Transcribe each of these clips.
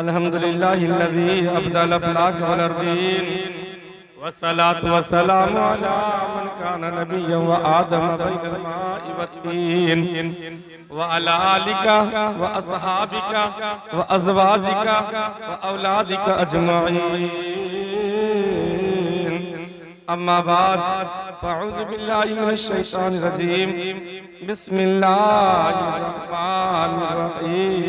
अल्हम्दुलिल्लाहिल्लज़ी अब्दल अफ़लाक वल अर्दीन वस्सलातु वस्सलामु अला मन काना नबिय्यन व आदम बैनल माइ वत्तीन व अला आलिका व अस्हाबिका व अज़वाजिका व औलादिका अजमाईन। अम्मा बाद फ़अऊज़ु बिल्लाहि मिनश शैतानिर रजीम। बिस्मिल्लाहिर रहमानिर रहीम।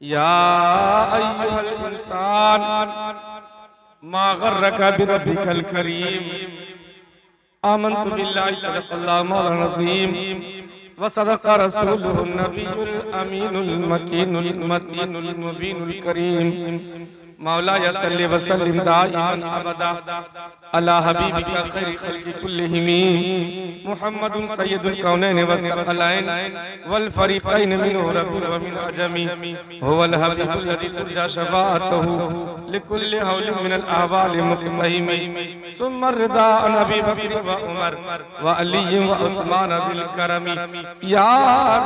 या अय्युहल इंसान मा गर्रका बिरब्बिकल करीम। आमन्तु बिल्लाहि सदक़ल्लाहु मौलाना अज़ीम व सदक़ रसूलुहुन नबियुल अमीनुल मकीनुल मतीनुल मुबीनुल करीम। मौला या सल्लि व सल्लिम दाइमन अबदा अला हबीबिका खैरि खल्क़ि कुल्लिहिम मुहम्मदुन सय्यदुल कौनैन व सकलैन वल फरीक़ैन मिन अरबी व मिन अजमी हुवल हबीबुल लज़ी तुरजा शफ़ाअतुहु लिकुल्लि हौलिन मिनल अहवालि मुक़तहिम। सुम्मा रिदा अन अबी बकर व उमर व अली व उस्मान बिल करम। या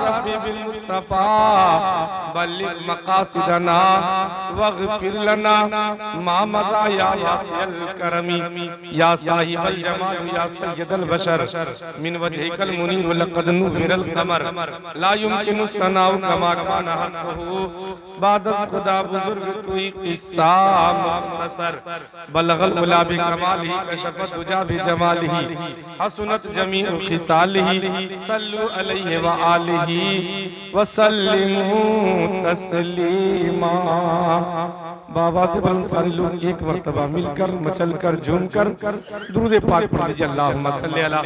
रब्बी बिल मुस्तफ़ा बल्लिग़ मक़ासिदना वग़फ़िर लना मा मज़ा या वासिअल करमी। या साहिबल जमाल या सय्यदल बशर मिन वजहिकल मुनीर लक़द नुव्विरल क़मर ला युमकिनु सनाउ कमा काना हक़्क़ुहु बाद खुदा बुजुर्ग कोई क़िस्सा मुख़्तसर बलगल उला बि कमालिही कशफत दुजा बि जमालिही हसनत जमीउ खिसालिही सल्लु अलैहि व आलिही व सल्लिमू तस्लीमा। बाबा से बुलंद सारे लोग एक मर्तबा मिलकर मचलकर झूमकर दुरूद पाक पढ़ लीजिए। अल्लाहुम्मा सल्ली अला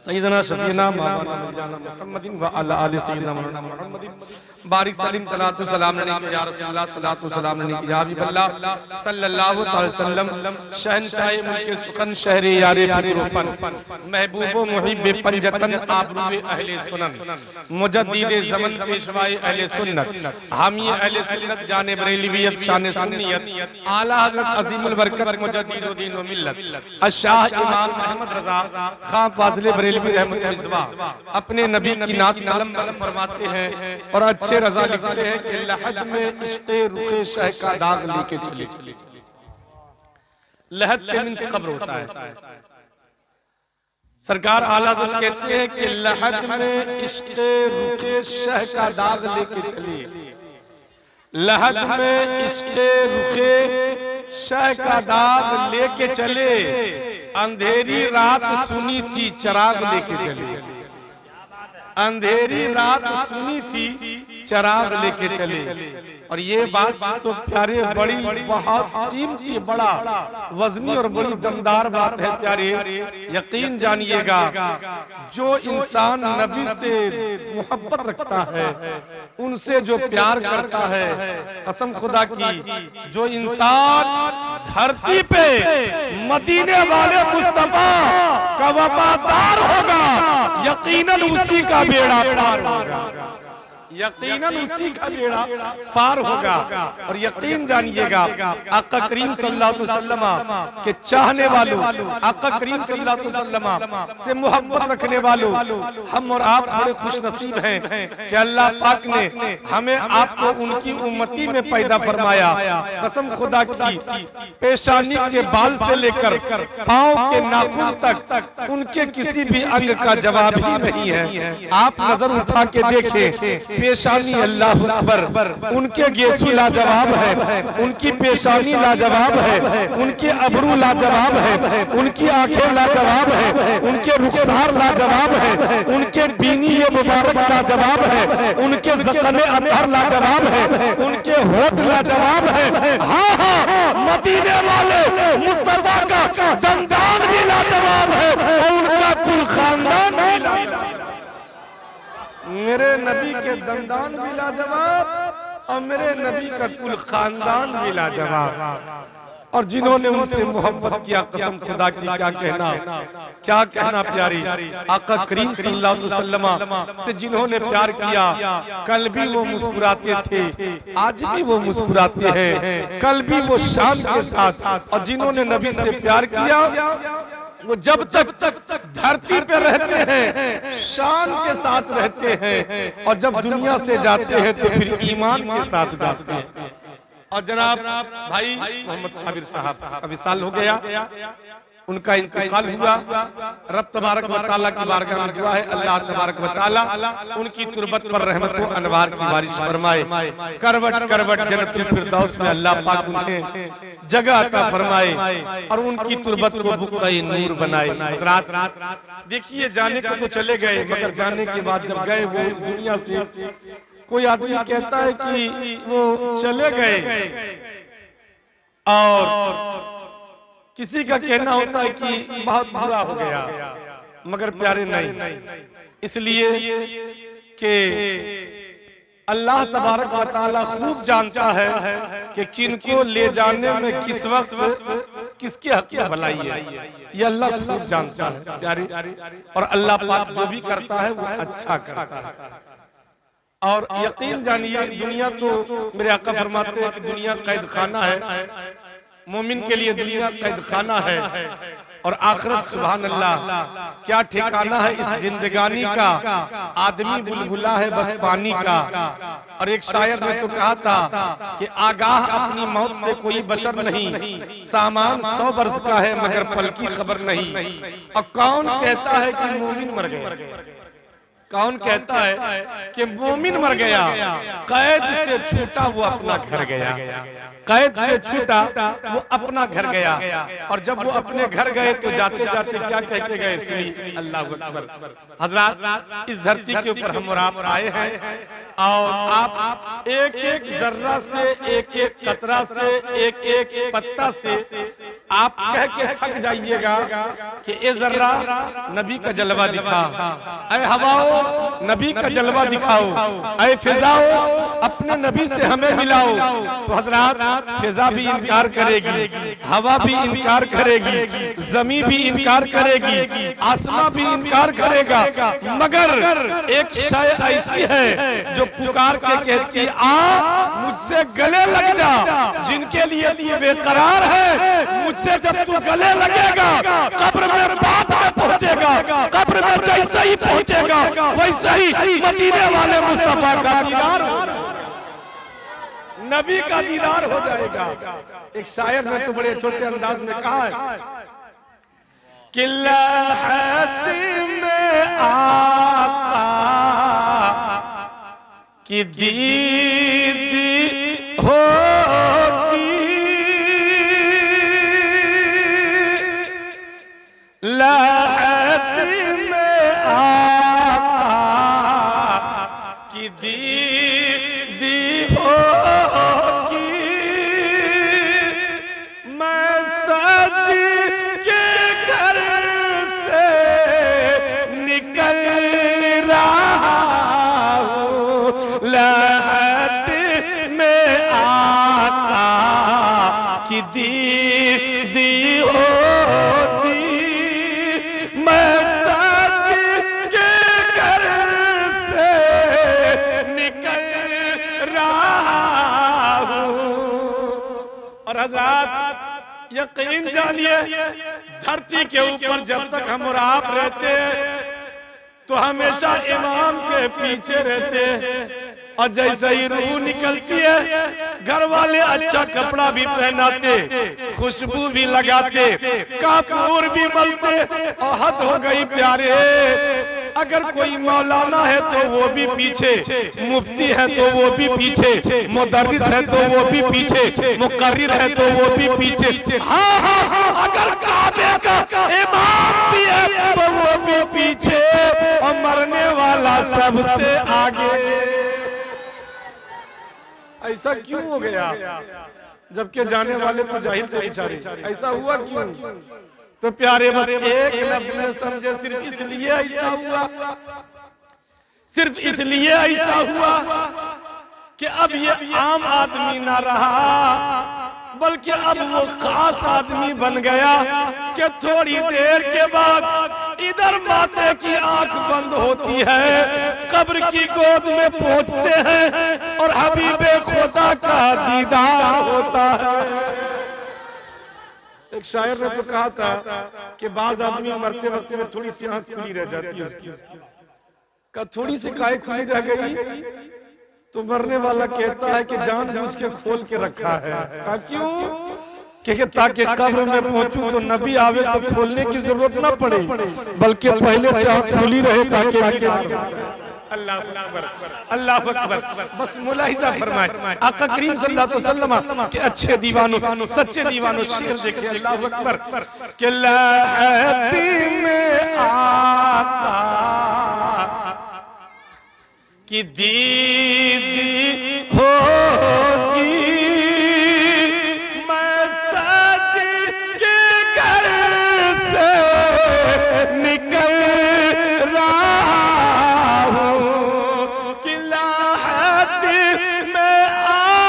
सय्यदना शफीना मौलाना मुहम्मदिन व अला आलि सय्यदना मौलाना मुहम्मदिन बारिक सलीम सलातु सलाम अलैहि या रसूलल्लाह सलातु सलाम अलैहि या हबीबल्लाह सल्लल्लाहु अलैहि वसल्लम। शहंशाह मुल्क सुखन शहरे यारे फिरोफन महबूब मुहिब पंजतन आबरूए अहले सुनन मुजद्दिद ज़मन पेशवाए अहले सुन्नत हामी अहले सुन्नत जाने बरेलवियत शान सुन्नियत आला हज़रत अज़ीमुल बरकत मुजद्दिदुद्दीन व मिल्लत अशाह इमाम अहमद रज़ा खां फाज़िल बरेलवी रहमत मिसबा अपने नबी की नात कलम फरमाते हैं और अच्छे रज़ा लिखते हैं कि लहद में इश्क़े रुखे शह का दाग लेके चले। लहद के मीन से कब्र होता है। सरकार आला हज़रत कहते हैं कि लहद में इश्क़े रुखे शह का दाग लेके चले। लहद में इश्क़े रुखे शह का दाग लेके चले। अंधेरी रात सुनी थी चराग लेके चले। अंधेरी रात सुनी थी चराग लेके चले। और ये बात तो प्यारे बड़ी बहुत कीमती बड़ा वजनी और बड़ी दमदार बात है प्यारे। यकीन जानिएगा जो इंसान नबी से मोहब्बत रखता है उनसे जो प्यार करता है कसम खुदा की जो इंसान धरती पे मदीने वाले मुस्तफा का वफादार होगा यकीनन उसी का बेड़ा पार होगा। यकीनन उसी का बेड़ा पार होगा। और यकीन जानिएगा आका करीम सल्लल्लाहु अलैहि वसल्लम के चाहने वालों आका करीम सल्लल्लाहु अलैहि वसल्लम से मोहब्बत रखने वालों हम और आप बड़े खुश नसीब हैं कि अल्लाह पाक ने हमें आपको उनकी उम्मती में पैदा फरमाया। कसम खुदा की पेशानी के बाल से लेकर पांव के नाखून तक उनके किसी भी अंग का जवाब ही नहीं है। आप नजर उठा के देखें पेशानी अल्लाह अकबर उनके गेसू लाजवाब है, उनकी पेशानी लाजवाब है, उनके अबरू लाजवाब है, उनकी आंखें लाजवाब है, उनके रुखसार लाजवाब है, उनके बीनी ये मुबारक लाजवाब है, उनके ज़क़्ने अतहर लाजवाब है, उनके होठ लाजवाब है। हाँ हाँ मदीने वाले मुस्तफा का दंदान भी लाजवाब है और उनका कुल खानदान भी लाजवाब। मेरे नबी के दंदान भी लाजवाब और मेरे नबी का कुल खानदान भी लाजवाब। और जिन्होंने उनसे मोहब्बत किया कसम खुदा की क्या कहना प्यारी आका करीम सल्लल्लाहु अलैहि वसल्लम से जिन्होंने प्यार किया कल भी वो मुस्कुराते थे, आज भी वो मुस्कुराते हैं, कल भी वो शान के साथ। और जिन्होंने नबी से प्यार किया वो जब तक धरती पे रहते हैं शान के साथ रहते हैं और जब दुनिया से जाते हैं तो फिर ईमान के साथ जाते हैं। और जनाब भाई मोहम्मद साबिर साहब अभी साल हो गया उनका इंतकाल हुआ। रब तबारक व तआला की बारगाह में दुआ है अल्लाह तबारक व तआला उनकी तुरबत पर रहमत व अनवार की बारिश फरमाए, करवट करवट जन्नतुल फिरदौस में अल्लाह पाक उन्हें जगह अता फरमाए और उनकी तुरबत को बुक़्क़ाए नूर बनाए। रात देखिए जाने को तो चले गए, मगर जाने के बाद जब गए वो इस दुनिया से, कोई आदमी कहता है कि वो चले गए और किसी का कहना होता है कि बहुत बुरा हो गया, मगर प्यारे नहीं, इसलिए कि अल्लाह तबारक व तआला खूब जानता है कि किनको ले जाने में किस वक्त किसके हक में भलाई है, ये अल्लाह खूब जानता है प्यारी। और अल्लाह पाक जो भी करता है वो अच्छा करता है। और यकीन जानिए दुनिया तो मेरे आका फरमाते हैं कि दुनिया कैद खाना है, मोमिन के लिए दुनिया कैद खाना है और आखिरत सुभान अल्लाह क्या ठिकाना है इस जिंदगानी का। आदमी बुलबुला है बस पानी का। और एक शायर ने तो कहा था कि आगाह अपनी मौत से कोई बशर नहीं, सामान 100 वर्ष का है मगर पल की खबर नहीं। और कौन कहता है कि मोमिन मर गया, कौन कहता है कि मोमिन मर गया, कैद से छूटा वो अपना घर गया, कैद से छूटा वो अपना घर गया। और जब वो अपने घर गए तो जाते जाते क्या कह के गए, सुनिए अल्लाह अकबर। हजरात इस धरती के ऊपर हम और आप आए हैं और आप एक एक जर्रा से, एक एक कतरा से, एक एक पत्ता से आप कह के थक जाइएगा कि ए जर्रा नबी का जलवा दिखा, ऐ हवाओ नबी का जलवा दिखाओ, ऐ फिजाओ अपने नबी से हमें मिलाओ। तो हजरात फिजा भी इनकार करेगी, हवा भी इनकार करेगी, जमी भी इनकार करेगी, आसमां भी इनकार करेगा, मगर एक शय ऐसी है जो पुकार के कहती आ मुझसे गले लग जा। जिनके लिए तू बेकरार है, मुझसे जब तू गले लगेगा कब्र में बाप में पहुंचेगा, कब्र में जैसे ही पहुंचेगा वैसे ही मदीने वाले मुस्तफा का दीदार, नबी का दीदार हो जाएगा। एक शायर ने तो बड़े छोटे अंदाज में कहा है कि लहद में आका की दीदी होगी, लहद में आका की दीदी होगी, मैं सज के घर से निकल रहा हूँ, लहद में आका की दीदी होगी, मैं सज के घर से निकल रहा हूँ। और हज़रात यकीन जानिए धरती के ऊपर जब तक हम और आप रहते हैं तो हमेशा इमाम के पीछे रहते हैं। और जैसे ही रूह निकलती है घर वाले अच्छा कपड़ा भी पहनाते, खुशबू भी लगाते, काफूर भी मलते। और हद हो गई प्यारे, अगर कोई मौलाना है तो वो भी पीछे, मुफ्ती है तो वो भी पीछे, मुदर्रिस है तो वो भी पीछे, मुकर्रिर है तो वो भी पीछे। हाँ हाँ, अगर काबे का इमाम भी है तो वो भी पीछे, और मरने वाला सबसे आगे। ऐसा क्यों हो गया जबकि जाने वाले तो जाहिल थे बेचारे, ऐसा हुआ क्यों? तो प्यारे बस एक लफ्ज में समझे, सिर्फ इसलिए ऐसा हुआ, सिर्फ इसलिए ऐसा हुआ कि अब ये आम आदमी ना रहा, बल्कि अब वो खास आदमी बन गया कि थोड़ी देर के बाद इधर माते की आंख बंद होती है, कब्र की गोद में पहुंचते हैं और हबीबे खुदा का दीदार होता है। एक शायर ने तो कहा था कि बाज आदमी मरते वक्त में थोड़ी सी आंख खुली रह जाती है उसकी, का थोड़ी सी काय खुली रह गई, तो मरने वाला कहता है कि जानबूझ के खोल के रखा है। का क्यों? कि ताकि कब्र में पहुंचूं तो नबी आवे तो खोलने की जरूरत ना पड़े, बल्कि पहले से आंख खुली रहे ताकि अल्लाह अकबर, अल्लाह अकबर। बस मुलाहिजा फरमाए आका करीम सल्लल्लाहु अलैहि वसल्लम के अच्छे दीवानों, सच्चे दीवानों शेर देखे अल्लाह अकबर के लहती में आका की दीदी होगी, मैं सच के घर से निकल रहा हूँ कि लाहत में आका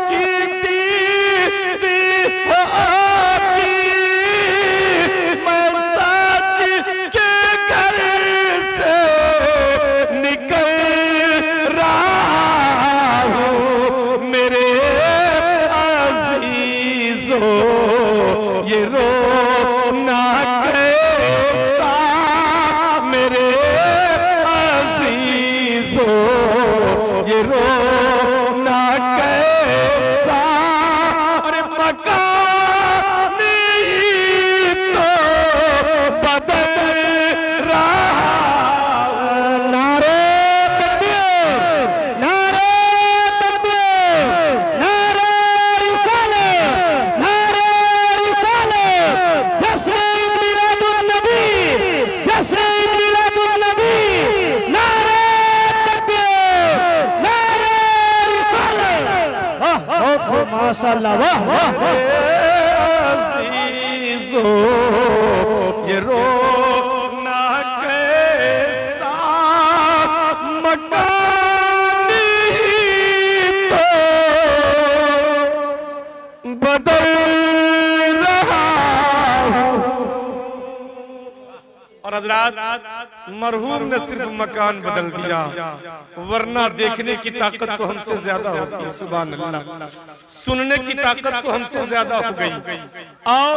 की दीदी होगी, मैं सच के घर से निकल रहा हूँ। मेरे अजीजों ये रोना कैसा, मेरे अजीजों ये रोना कैसा, अरे मकान ही तो बदल रहा। नारे तकबीर, नारे तकबीर, नारे रिसालत, नारे रिसालत, जश्न मिलादुन नबी, जश्न मिलादुन नबी, नारे तकबीर, नारे रिसालत। वाह माशाअल्लाह, वाह अज़ीज़ों ये रोना कैसा, मकान ही तो बदल रहा हूँ। और हजरात मरहूम ने सिर्फ मकान बदल दिया, वरना देखने की ताकत तो हमसे ज्यादा होती है। सुभान अल्लाह, सुनने की ताकत तो हमसे ज्यादा हो गई। और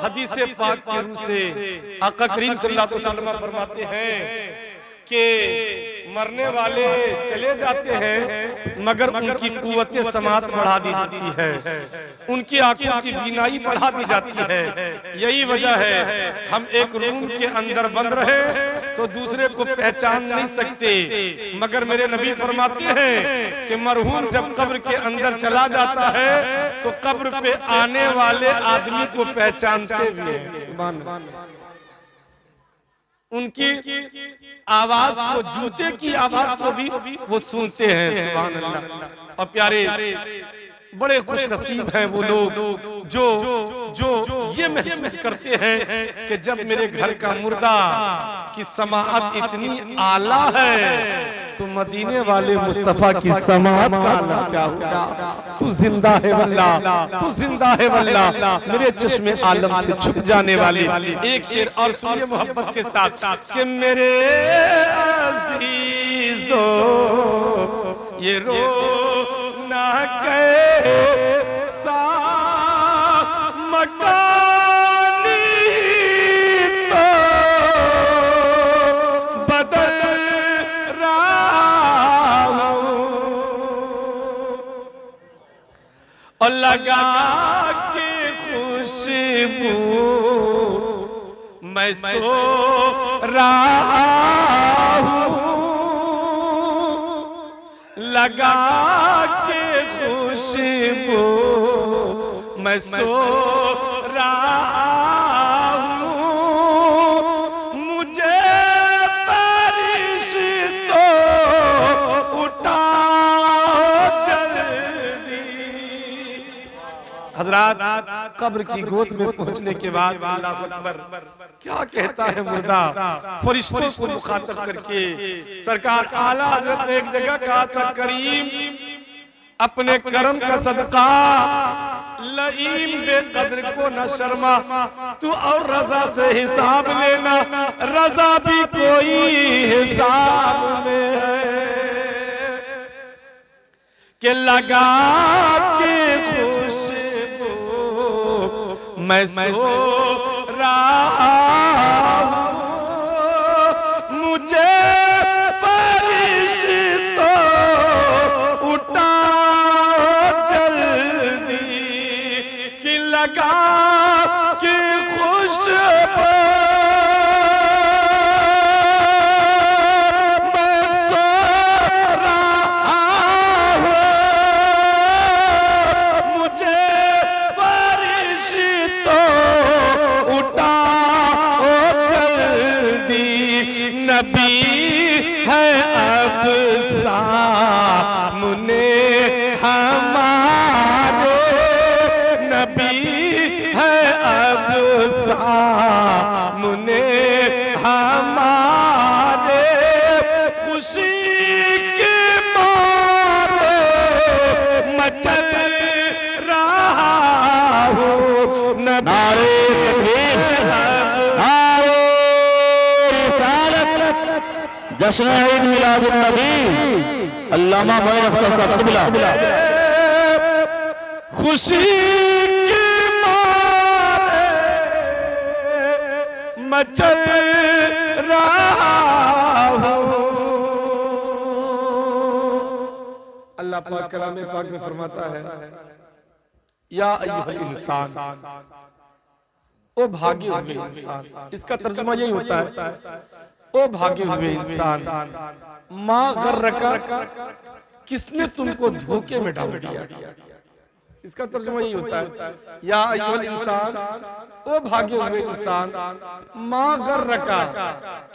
हदीस पाक के रूह से आका करीम सल्लल्लाहु अलैहि वसल्लम फरमाते हैं कि मरने वाले चले जाते हैं मगर उनकी कुव्वत समात बढ़ा दी जाती है, उनकी आंखों की बीनाई बढ़ा दी जाती है। यही वजह है हम एक रूम के अंदर बंद रहे तो दूसरे को पहचान नहीं सकते, मगर मेरे नबी फरमाते हैं कि मरहूम जब कब्र के अंदर चला जाता है तो कब्र पे आने वाले आदमी को पहचानते भी हैं। सुभान अल्लाह, उनकी आवाज को, जूते की आवाज को भी वो सुनते हैं। सुभान अल्लाह। और प्यारे बड़े खुश नसीब हैं वो लोग जो जो ये महसूस करते हैं कि जब मेरे घर का मुर्दा की समाअत इतनी आला है तो मदीने वाले मुस्तफा की समाअत का आला क्या होगा। तू जिंदा है वल्लाह, तू जिंदा है वल्लाह, मेरे चश्मे आलम से छुप जाने वाली। एक शेर और सुनिए मोहब्बत के साथ कि मेरे अजीजों ये रोना कैसा, मकान ही तो बदल रहा हूँ। और लगा के खुशबू मैं सो रहा हूँ, लगा के खुशबू मैं सो रहा हूँ। मुझे बारिश तो उठा जल्दी। हजरात कब्र की गोद में पहुंचने के बाद अल्लाह अकबर क्या कहता है मुर्दा, फरिश्तों को मुखातब करके सरकार आला हजरत ने एक जगह कहा था, करीम अपने करम का सदका लईम बेकद्र को न शर्मा, तू और रजा से हिसाब लेना, रजा भी कोई हिसाब में है कि लगा के खुशबू मैं सो रहा मुझे फरिश्तों उठाओ जल्दी कि लगा कि खुशबू नबी है अब सामने हमारे, नबी है अब सामने हमारे, खुशी के मारे मचल रहा हो नबी। जश्न ईद मिलादुन नबी अल्लामा मोइन अख्तर साहब क़िबला। खुशी के मारे मचल रहा हो। अल्लाह पाक कलाम पाक में फरमाता है या अय्युहल इंसान, ओ भागे हुए इंसान। इसका तर्जुमा यही होता है ओ भागे हुए इंसान, माँ गर्रका, किसने तुमको धोखे में डाल दिया। इसका तर्जुमा यही होता है या अय्युहल इंसान, ओ भागे हुए इंसान, माँ गर्रका,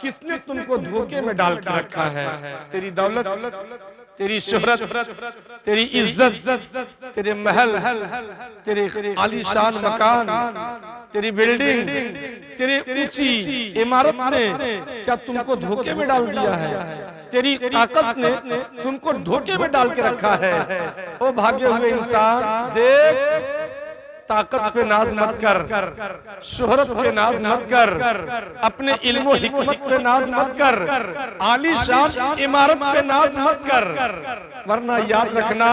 किसने तुमको धोखे में डाल के रखा है। तेरी दौलत, तेरी शोहरत, तेरी इज्जत, तेरे महल, तेरे आलीशान मकान, तेरी बिल्डिंग, तेरी ऊंची इमारत ने क्या तुमको धोखे में डाल दिया है। तेरी ताकत ने तुमको धोखे में डाल के रखा है। ओ भागे हुए इंसान, देख ताकत पे नाज मत कर, शोहरत पे नाज मत कर, अपने इल्म हिकमत पे नाज मत कर, आलीशान इमारत पे नाज मत कर, वरना याद रखना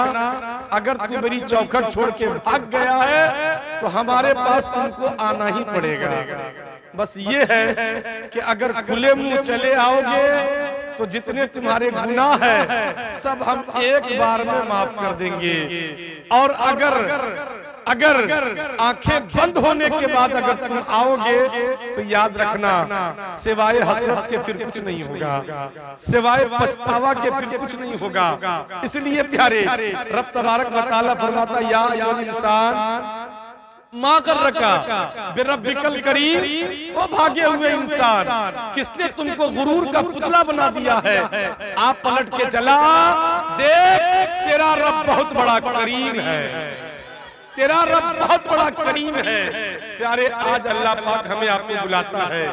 अगर तू मेरी चौखट छोड़ के भाग गया है तो हमारे पास तुमको आना ही पड़ेगा। बस ये है कि अगर खुले मुंह चले आओगे तो जितने तुम्हारे गुनाह है सब हम एक बार में माफ कर देंगे। और अगर आंखें बंद होने के बाद अगर तुम आओगे तो याद रखना सिवाय हसरत के फिर कुछ नहीं होगा, सिवाय पछतावा के फिर कुछ नहीं होगा। इसलिए प्यारे रब तबारक व तआला फरमाता या अय्युहल इंसान माँ गर्रका बिरब्बिकल करीम, ओ भागे हुए इंसान, किसने तुमको गुरूर का पुतला बना दिया है। आप पलट के चला, देख तेरा रब बहुत बड़ा करीम है, तेरा रब बहुत बड़ा करीम है। प्यारे आज अल्लाह पाक हमें आपको बुलाता है,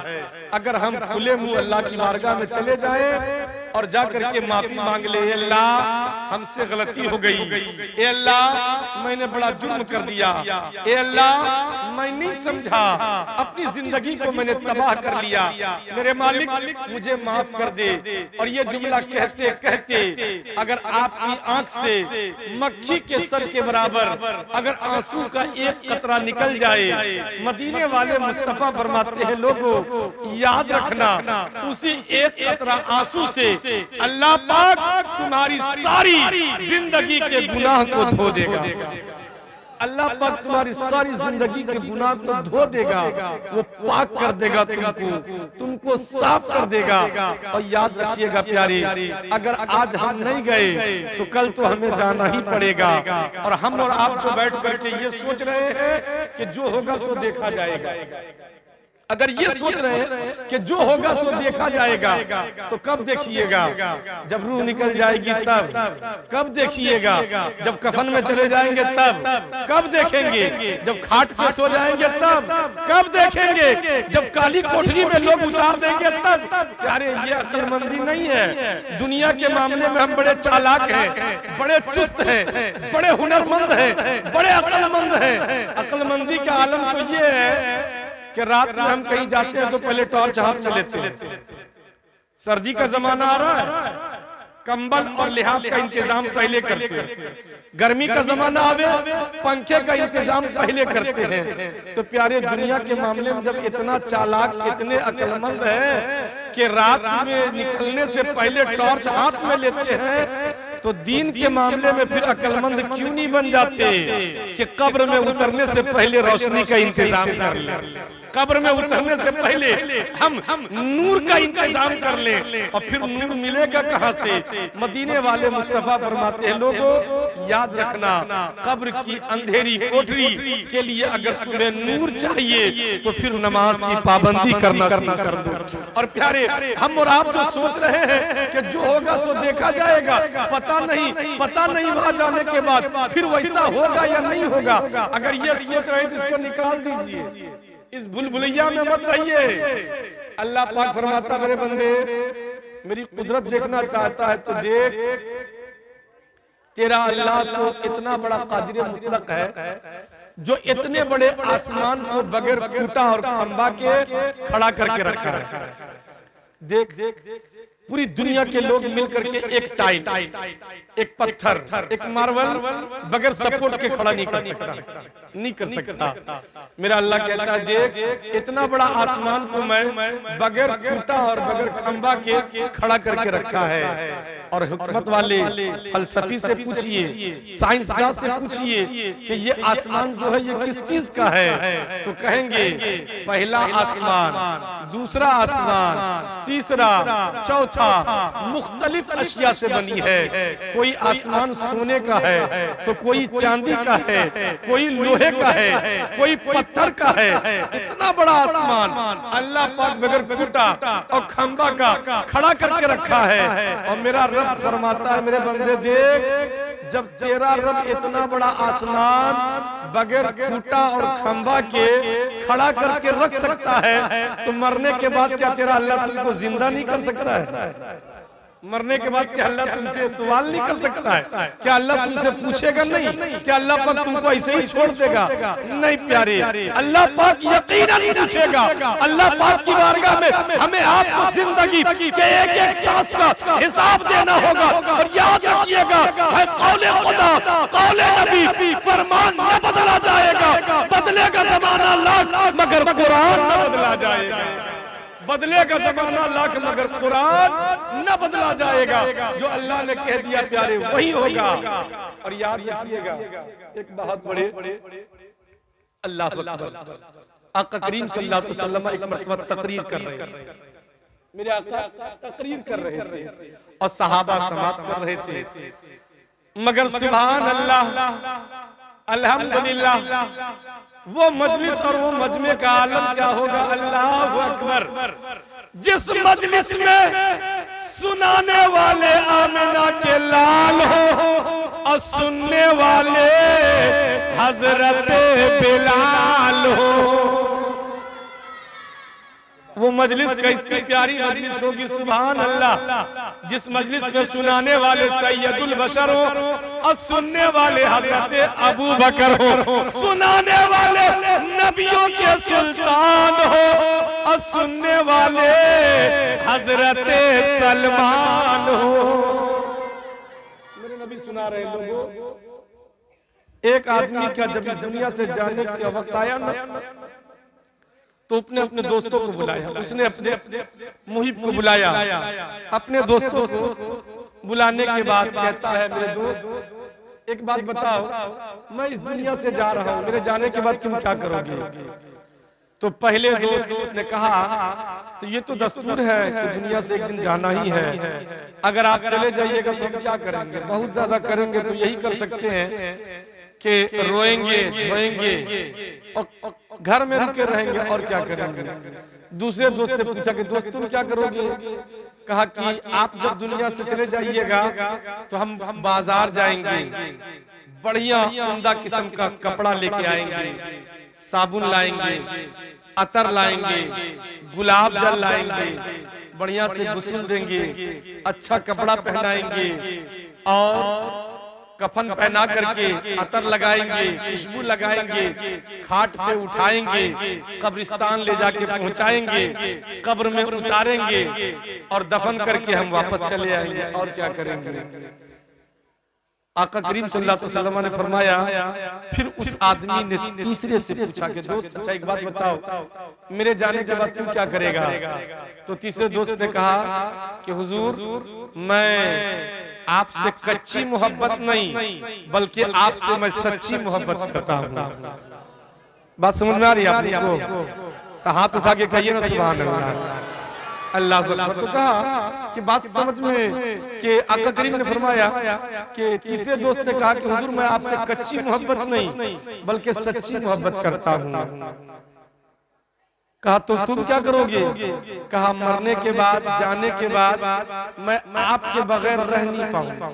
अगर हम खुले मुंह अल्लाह की बारगाह में चले जाएं और जाकर के माफी मांग ले, अल्लाह हमसे गलती हो गई, ए अल्लाह मैंने बड़ा जुर्म कर दिया, ए अल्लाह मैं नहीं समझा, अपनी जिंदगी को मैंने तबाह कर लिया, मेरे मालिक मुझे माफ कर दे। और ये जुमला कहते कहते अगर आपकी आंख से मक्खी के सर के बराबर अगर आंसू का एक कतरा निकल जाए, मदीने वाले मुस्तफा फरमाते हैं लोगों याद रखना उसी एक कतरा आंसू से अल्लाह पाक तुम्हारी सारी जिंदगी के गुनाह को धो देगा। अल्लाह पाक तुम्हारी सारी जिंदगी के गुनाह को धो देगा, वो पाक कर देगा, तुमको साफ कर देगा। और याद रखिएगा प्यारे, अगर आज हम नहीं गए तो कल तो हमें जाना ही पड़ेगा। और हम और आप जो बैठ करके ये सोच रहे हैं कि जो होगा सो देखा जाएगा, अगर ये सोच रहे हैं कि जो होगा सो देखा जाएगा तो कब देखिएगा, जब रूह निकल जाएगी तब, कब देखिएगा जब कफन में चले जाएंगे तब, कब देखेंगे जब खाट पे सो जाएंगे तब, कब देखेंगे जब काली कोठरी में लोग उतार देंगे तब। प्यारे ये अक्लमंदी नहीं है, दुनिया के मामले में हम बड़े चालाक हैं, बड़े चुस्त हैं, बड़े हुनरमंद हैं, बड़े अक्लमंद हैं। अक्लमंदी का आलम तो ये है कि रात में हम कहीं जाते हैं तो पहले टॉर्च हाथ में लेते हैं। सर्दी का जमाना आ रहा है कंबल और लिहाफ का इंतजाम पहले करते हैं। गर्मी का जमाना आवे पंखे का इंतजाम पहले करते हैं। तो प्यारे दुनिया के मामले में जब इतना चालाक, इतने अक्लमंद है कि रात में निकलने से पहले टॉर्च हाथ में लेते हैं, तो दीन के मामले में फिर अक्लमंद क्यों नहीं बन जाते कि कब्र में उतरने से पहले रोशनी का इंतजाम कर ले, कब्र में उतरने से पहले हम नूर का इंतजाम कर ले। और फिर नूर मिलेगा कहां से? मदीने वाले मुस्तफा फरमाते हैं, लोगों याद रखना, कब्र की अंधेरी कोठरी के लिए अगर तुम्हें नूर चाहिए तो फिर नमाज की पाबंदी करना कर दो। और प्यारे हम और आप जो सोच रहे हैं कि जो होगा सो देखा जाएगा, पता नहीं वहां जाने के बाद फिर वैसा होगा या नहीं होगा। अगर ये सोच रहे तो इसको निकाल दीजिए, इस भूल-भुलैया में मत रहिए। अल्लाह पाक फरमाता, मेरे बंदे मेरी कुदरत देखना चाहता है तो देख, तेरा अल्लाह तो इतना बड़ा कादिर मुतलक है जो इतने बड़े आसमान को बगैर खूंटा और खंबा के खड़ा करके रखा है। देख पूरी दुनिया के लोग मिलकर के एक टाइल, एक पत्थर, एक मार्बल बगैर सपोर्ट के खड़ा नहीं कर सकता। मेरा अल्लाह कहता है, देख इतना बड़ा आसमान को मैं बगैर खूंटा और बगैर खंबा के खड़ा करके रखा है। और हुकमत वाले फलसफी से पूछिए, साइंसदान से पूछिए कि ये आसमान जो है ये किस चीज का है, तो कहेंगे पहला आसमान, दूसरा आसमान, तीसरा, चौथा मुख्तलिफ अशिया से बनी है। कोई आसमान सोने का है तो कोई चांदी का है, कोई लोहे का है, कोई पत्थर का है। इतना बड़ा आसमान अल्लाह पाक बगैर खूंटा और खंबा का खड़ा करके रखा है। और मेरा रब फरमाता है, मेरे बंदे देख, जब तेरा रब इतना बड़ा आसमान बगैर खूंटा और खंबा के खड़ा करके रख सकता है, तो मरने के बाद क्या तेरा अल्लाह तुमको जिंदा नहीं कर सकता है? मरने के बाद क्या अल्लाह तुमसे सवाल नहीं कर सकता है? क्या अल्लाह तुमसे पूछेगा नहीं? क्या अल्लाह पाक तुमको ऐसे ही छोड़ देगा? नहीं प्यारे, अल्लाह पाक यकीनन पूछेगा। अल्लाह पाक की बारगाह में हमें आपको जिंदगी के एक सांस का हिसाब देना होगा। और याद रखिएगा, है कौले खुदा, कौले नबी, फरमान न बदला जाएगा। बदलेगा जमाना लाख मगर कुरान न बदला जाएगा। बदलेगा जमाना लाख मगर कुरान न बदला जाएगा। जो अल्लाह ने कह दिया प्यारे वही होगा। और याद रखिएगा, एक बहुत बड़े अल्लाह अकबर, आका करीम सल्लल्लाहु अलैहि वसल्लम एक मरतबा तकरीर कर रहे थे। मेरे आका तकरीर कर रहे थे और सहाबा समाअत कर रहे थे, मगर सुभान अल्लाह, अल्हम्दुलिल्लाह, वो मजलिस और वो मजमे का आलम क्या होगा। अल्लाह अकबर, जिस मजलिस में सुनाने वाले आमिना के लाल हो और सुनने वाले हजरत बिलाल हो, वो मजलिस कैसी प्यारी मजलिस होगी। सुभान अल्लाह, जिस मजलिस में सुनाने वाले सैयदुल बशर हो और सुनने वाले हजरत अबू बकर हो, सुनाने वाले नबियों के सुल्तान हो और सुनने वाले हजरत सलमान हो। मेरे नबी सुना रहे लोगों, एक आदमी का जब इस दुनिया से जाने का वक्त आया ना, तो अपने अपने दोस्तों को बुलाया, उसने अपने मुहिब को बुलाया। अपने दोस्तों को बुलाने के बाद कहता है, मेरे दोस्त एक बात बताओ, मैं इस दुनिया से जा रहा हूँ, मेरे जाने के बाद तुम क्या करोगे? तो पहले दोस्त ने कहा, तो ये तो दस्तूर है कि दुनिया से एक दिन जाना ही है, अगर आप चले जाइएगा तो हम क्या करेंगे? बहुत ज्यादा करेंगे तो यही कर सकते हैं कि रोएंगे धोएंगे और घर में रुके रहेंगे, और क्या करेंगे? दूसरे दोस्त से पूछा कि दोस्त तुम क्या करोगे? कहा कि आप जब दुनिया से चले जाइएगा तो हम बाजार जाएंगे, बढ़िया उम्दा किस्म का कपड़ा लेके आएंगे, साबुन लाएंगे, अतर लाएंगे, गुलाब जल लाएंगे, बढ़िया से गुस्ल देंगे, अच्छा कपड़ा पहनाएंगे और कफन पहना करके अतर लगाएंगे, खुशबू लगाएंगे, खाट पे उठाएंगे, कब्रिस्तान ले जाके पहुंचाएंगे, कब्र में उतारेंगे और दफन करके हम वापस चले आएंगे। और क्या करेंगे? आका करीम सल्लल्लाहु अलैहि वसल्लम ने फरमाया, फिर उस आदमी ने तीसरे से पूछा कि दोस्त अच्छा एक बात बताओ, मेरे जाने के बाद तू क्या करेगा? तो तीसरे दोस्त ने कहा कि हुजूर मैं आपसे कच्ची मोहब्बत नहीं बल्कि आपसे मैं सच्ची मोहब्बत करता हूँ। बात समझ में आ रही है आपको? तो हाथ उठा के कहिए ना सुभान अल्लाह, अल्लाह अकबर। तो कहा कि बात समझ में कि आका करीम ने फरमाया कि तीसरे दोस्त ने कहा कि हुजूर मैं आपसे कच्ची मोहब्बत नहीं बल्कि सच्ची मोहब्बत करता हूँ। कहा तो तुम क्या करोगे? कहा मरने के बाद, जाने के बाद मैं आपके बगैर रह नहीं पाऊंगा,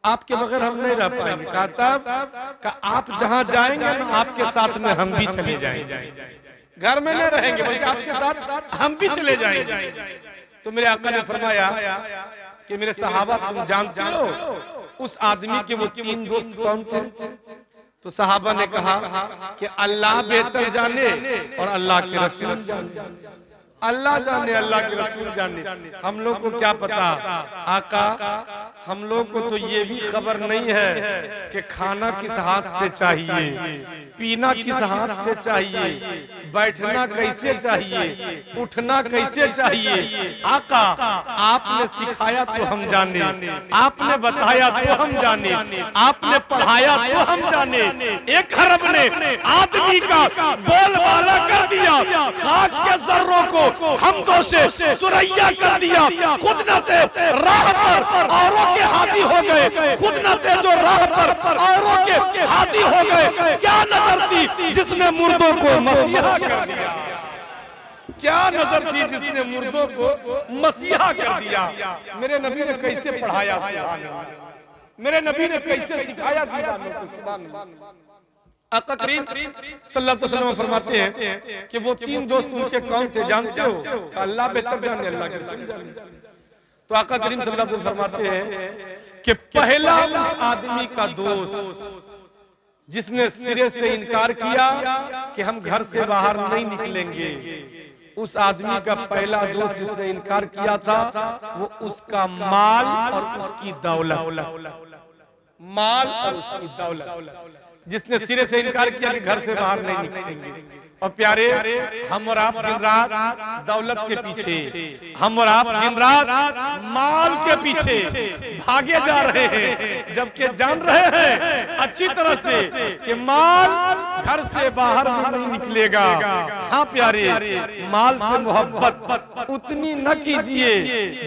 आपके बगैर हम नहीं रह पाएंगे। कहा तब आप जहां जाएंगे ना आपके साथ में हम भी चले जाएंगे, घर में नहीं रहेंगे बल्कि आपके साथ हम भी चले जाएंगे। तो मेरे आका ने फरमाया कि मेरे सहाबा तुम जानते हो उस आदमी के वो 3 दोस्त कौन थे? तो सहाबा ने कहा कि अल्लाह बेहतर जाने और अल्लाह के रसूल जाने। अल्लाह जाने, अल्लाह के रसूल जाने, हम लोग को क्या पता। आका हम लोग को तो ये भी खबर नहीं है कि खाना किस हाथ से चाहिए, पीना किस हाथ से चाहिए, बैठना कैसे चाहिए, उठना कैसे चाहिए। आका आपने सिखाया तो हम जाने, आपने बताया तो हम जाने, आपने पढ़ाया तो हम जाने। एक अरब ने आदमी का बोलबाला कर दिया, खाक के जर्रों को हमदों से सुरैया कर दिया। खुद न थे राह पर औरों के हाथी हो गए, खुद न थे जो राह पर औरों के हाथी हो गए। क्या नजर थी जिसने मुर्दों को मसीहा कर दिया? क्या नजर थी जिसने मुर्दों को मसीहा कर दिया? मेरे नबी ने कैसे पढ़ाया, मेरे नबी ने कैसे सिखाया दीवानों को। सुभान अल्लाह। आका करीम सल्लल्लाहु अलैहि वसल्लम फरमाते हैं कि वो 3 दोस्त उनके कौन थे जानते हो? अल्लाह बेहतर जाने, अल्लाह के रसूल जाने। तो आका करीम सल्लल्लाहु अलैहि वसल्लम फरमाते हैं कि पहला उस आदमी का दोस्त जिसने सिरे से इनकार किया कि हम घर से बाहर नहीं निकलेंगे, उस आदमी का पहला दोस्त जिसने इनकार किया था वो उसका माल और उसकी दौलत, माल और उसकी दौलत, जिसने सिरे से इनकार किया कि घर से बाहर नहीं निकलेंगे। और प्यारे हम और आप दिन रात दौलत के पीछे, हम और आप दिन रात माल के पीछे भागे जा रहे हैं, जबकि जान रहे हैं अच्छी तरह से कि माल घर से बाहर नहीं निकलेगा। हाँ प्यारे, माल से मोहब्बत उतनी न कीजिए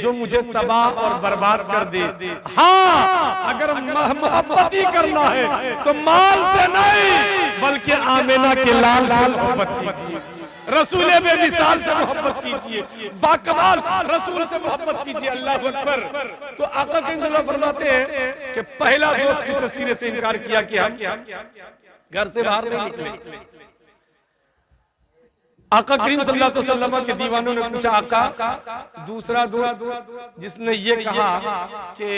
जो मुझे तबाह और बर्बाद कर दे। हाँ अगर मोहब्बत ही करना है तो माल से नहीं बल्कि आमिना के लाल से मोहब्बत कीजिए, रसूल बेमिसाल से मोहब्बत कीजिए, बाकमाल रसूल से मोहब्बत कीजिए। अल्लाह अकबर। तो आका करीम सल्लल्लाहु अलैहि वसल्लम फरमाते हैं कि पहला दोस्त जिसने सिरे से इनकार किया कि हम घर से बाहर नहीं निकले। आका करीम सल्लल्लाहु अलैहि वसल्लम के दीवानों ने पूछा आका दूसरा दोस्त जिसने ये कहा कि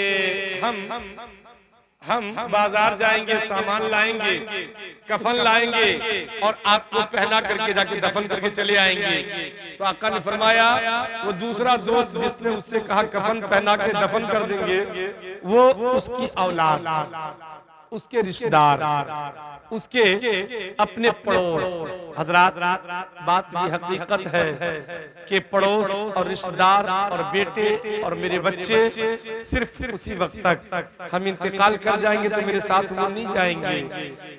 हम बाजार जाएंगे, सामान लाएंगे, कफन लाएंगे और आपको पहना करके जाके दफन करके चले आएंगे। तो आका ने फरमाया वो दूसरा दोस्त जिसने उससे कहा कफन पहना के दफन कर देंगे, वो उसकी औलाद, उसके रिश्तेदार, उसके अपने पड़ोस। हजरात बात भी हकीकत है कि पड़ोस और रिश्तेदार और बेटे और मेरे बच्चे सिर्फ उसी वक्त तक, हम इंतकाल कर जाएंगे तो मेरे साथ वो नहीं जाएंगे,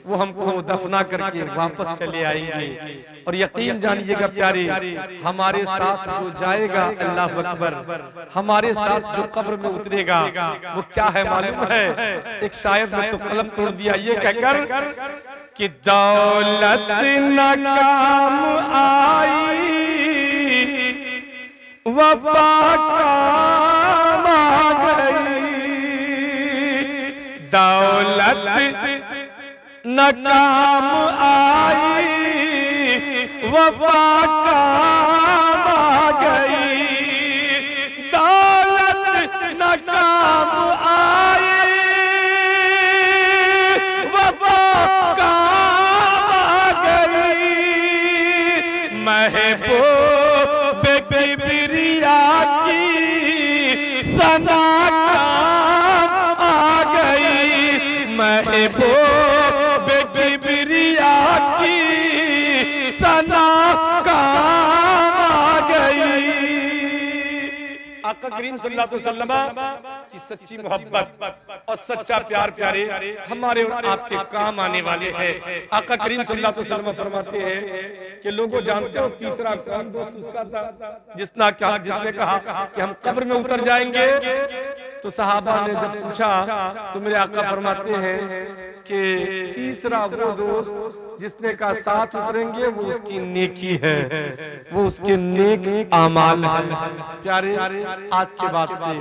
वो हमको दफना करके वापस चले आएंगे। और यकीन जानिएगा प्यारे, हमारे साथ जो जाएगा, अल्लाह अकबर, हमारे साथ जो कब्र में उतरेगा वो क्या है मालूम है? एक शायर ने तो कलम तोड़ दिया ये कहकर कि दौलत न काम आई वफा काम आ गई, दौलत न काम आई वफा काम आ गई, दौलत न काम आई महबूब किबरिया की सना काम आ गई, महबूब किबरिया की सना काम आ गई। आका करीम सल्लल्लाहु अलैहि वसल्लम की सच्ची मोहब्बत और सच्चा प्यार प्यारे हमारे और आपके काम आने वाले हैं। आका करीम सल्लल्लाहु अलैहि वसल्लम फरमाते हैं कि लोगों जानते हो तीसरा कौन दोस्त उसका था जिसने कहा कि हम कब्र में उतर जाएंगे। तो सहाबा ने जब पूछा तो मेरे आका फरमाते हैं कि तीसरा वो दोस्त जिसने कहा साथ उतरेंगे वो उसकी नेकी है, वो उसके नेक आमाल है। प्यारे आज के बाद से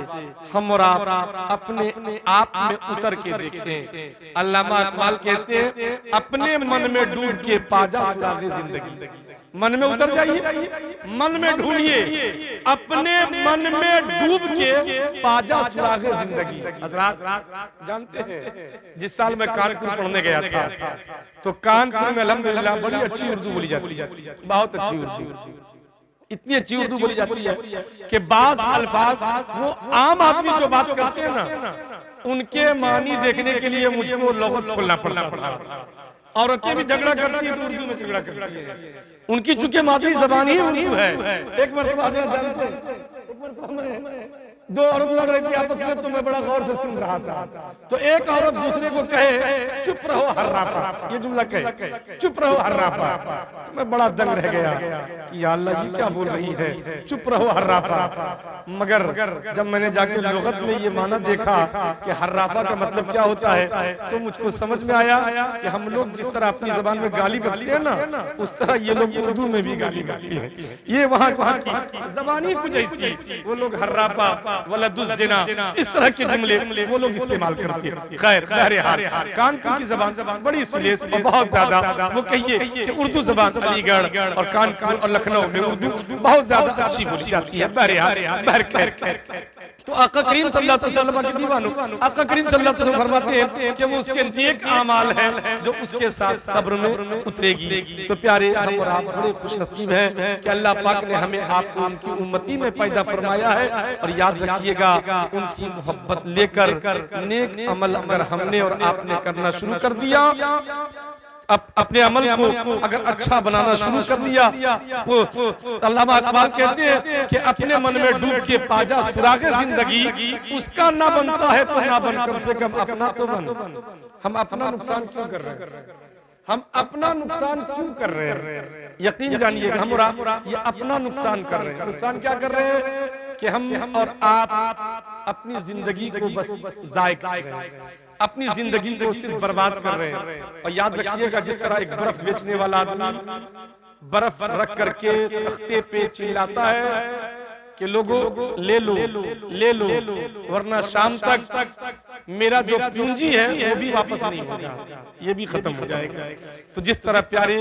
हम और आप अपने आप में उतर के देखें। अल्लामा इकबाल कहते हैं अपने मन में डूब के पाजा सुरागे जिंदगी। मन में उतर जाइए, मन में ढूंढिए, अपने मन में डूब के पाजा सुरागे जिंदगी। हजरात जानते हैं जिस साल मैं कानपुर पढ़ने गया था तो कानपुर में अल्हम्दुलिल्लाह बड़ी अच्छी उर्दू बोली जाती है, बहुत अच्छी उर्दू, इतनी अच्छी उर्दू बोली जाती है कि बाज अल्फाज वो आम आदमी जो बात करते हैं ना उनके मानी देखने के लिए मुझको लुग़त खोलना पड़ता था। औरतें भी झगड़ा करती है तो उर्दू में झगड़ा करती है, उनकी चूंकि मादरी जबान ही उर्दू है। एक मरतबा दो औरत लड़ रही थी आपस में तो मैं बड़ा गौर से सुन रहा था। तो एक औरत दूसरे को कहे चुप रहो हर्रापा, ये जुमला कहे चुप रहो हर्रापा। तो मैं बड़ा दंग रह गया कि या अल्लाह ये क्या बोल रही है चुप रहो हर्रापा। मगर जब मैंने जाके लुग़त में ये माना देखा कि हर्रापा का मतलब क्या होता है तो मुझको समझ में आया कि हम लोग जिस तरह अपनी जबान में गाली बकते हैं ना उस तरह ये लोग उर्दू में भी गाली बकते हैं। ये वहाँ की जबान ही कुछ ऐसी, वो लोग हर्रापा वलदुज़्ज़िना इस तरह के जुमले वो लोग इस्तेमाल करते हैं। खैर बहरहाल कानपुर की जबान बड़ी सुलेस और बहुत ज्यादा, वो कहिए कि उर्दू जबान अलीगढ़ और कानपुर और लखनऊ में उर्दू बहुत ज्यादा अच्छी बोली जाती है। बहरहाल तो आका करीम सल्लल्लाहु अलैहि वसल्लम के दीवानों आका करीम सल्लल्लाहु अलैहि वसल्लम फरमाते हैं कि वो उसके नेक आमाल है जो उसके साथ कब्र में उतरेगी। तो प्यारे हम और आप बड़े खुशनसीब हैं कि अल्लाह पाक ने हमें आपको उनकी उम्मती में पैदा फरमाया है। और याद रखिएगा उनकी मोहब्बत लेकर नेक अमल अगर हमने और आपने करना शुरू कर दिया, अपने अमल को अगर अच्छा बनाना शुरू कर दिया तो अल्लामा इकबाल कहते हैं कि अपने मन में डूब के पाजा सुरागे जिंदगी उसका ना बनता है तो ना बन, कम से कम अपना तो बन। हम अपना नुकसान क्यों कर रहे हैं, हम अपना नुकसान क्यों कर रहे हैं? यकीन जानिए हम और आप ये अपना नुकसान कर रहे हैं। नुकसान क्या कर रहे हैं कि हम और आप अपनी जिंदगी को बस जाया कर रहे हैं, अपनी जिंदगी को सिर्फ बर्बाद कर रहे हैं। और याद रखिएगा जिस तरह एक बर्फ बेचने वाला आदमी बर्फ रख करके तख्ते पे चिल्लाता है कि लोगों ले लो ले लो वरना शाम तक मेरा जो पूंजी है वो भी वापस नहीं होगा, ये भी खत्म हो जाएगा। तो जिस तरह प्यारे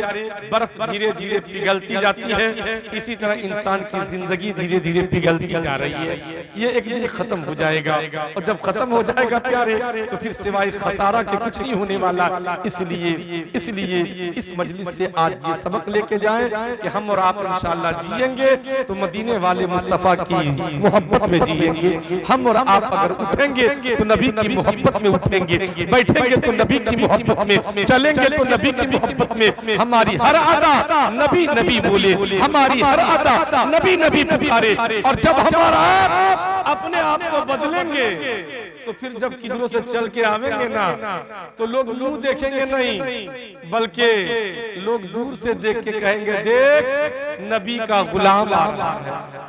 बर्फ धीरे धीरे पिघलती जाती है इसी तरह इंसान की जिंदगी धीरे धीरे पिघलती जा रही है। ये एक दिन खत्म हो जाएगा और जब खत्म हो जाएगा प्यारे तो फिर सिवाय खसारा के कुछ नहीं होने वाला। इसलिए इस मजलिस से आज ये सबक लेके जाएं कि हम और आप इंशाअल्लाह जिएंगे तो मदीने वाले मुस्तफा की मोहब्बत में जिएंगे। हम और आप अगर उठेंगे तो नबी की मोहब्बत में उठेंगे, बैठेंगे तो नबी की मोहब्बत में, चलेंगे तो नबी की मोहब्बत में। हमारी हर अदा नबी नबी बोले, हमारी हर अदा नबी नबी पुकारे। और जब हमारा अपने आप को बदलेंगे तो फिर जब किधरों से चल के आवेंगे ना तो लोग मुंह देखेंगे नहीं बल्कि लोग दूर से देख के कहेंगे देख नबी का गुलाम आ रहा है,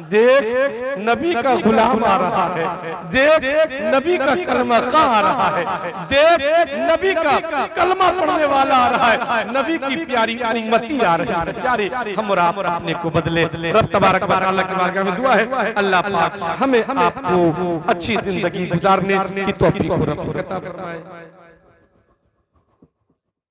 देख नबी का गुलाम आ रहा है, देख नबी का कलमा खा आ रहा है, देख नबी का कलमा पढ़ने वाला आ रहा है, नबी की प्यारी उम्मती आ रही है। प्यारे हम और आप अपने को बदले। रब तबारक व तआला की बारगाह में दुआ है अल्लाह पाक हमें आपको अच्छी जिंदगी गुजारने की तौफीक अता फरमाए।